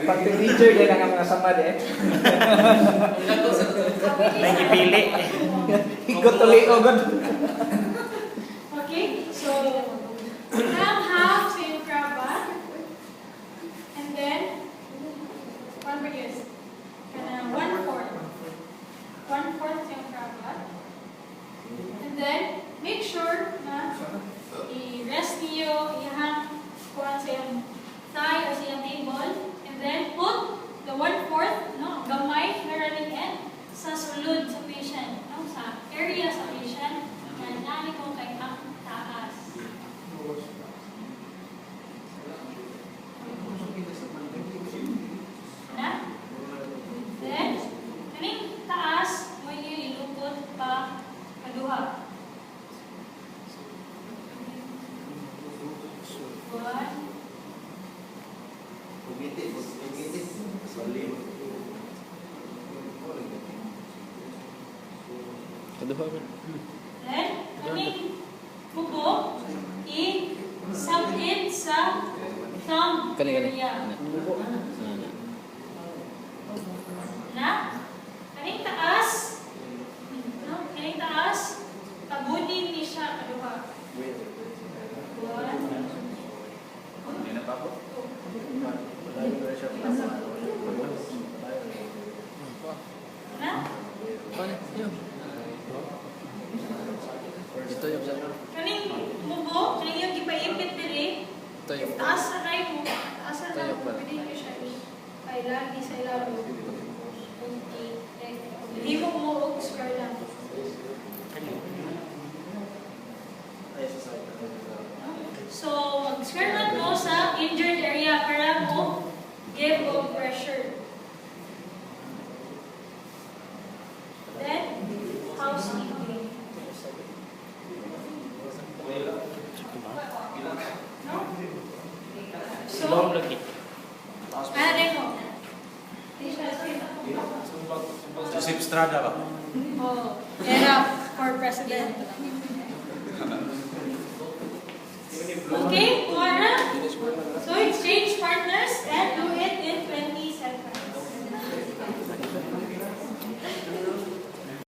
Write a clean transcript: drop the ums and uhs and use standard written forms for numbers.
Pag teenager din ang mga samad eh. Nagipili. Ikot tuloy o god. Okay, so half sa iyong krabat. And then, one more is, one-fourth. One-fourth sa iyong krabat. And then, make sure na i-rest niyo, i-hang kuhan sa iyong thigh or sa iyong table. And then, put the one-fourth, no, gamay na running end sa sulod sa patient, no, sa area sa patient na nani ko kay ang taas. Na? Then, kaning taas, mo yung ilukot pa kaduha. One. Kaduha ba? Then, kaning buko, i-sub-in sa thumb area. Na? Kaning taas, no? Kaning taas, tabunin ni siya kaduha. One. Na? Ito yung Kaning mubo, kaning yung gipaipit diri. Ito yung Taas sa ray mo, taas sa ray Tayo mo, pa. pwede nyo siya ay lagi sa ilaro. Hindi mo umuog square lang. So, mag-square lang mo sa injured area para mo give of pressure. Then, housekeeping. No? So, ano rin mo? Joseph Estrada ba? Oh, era for president.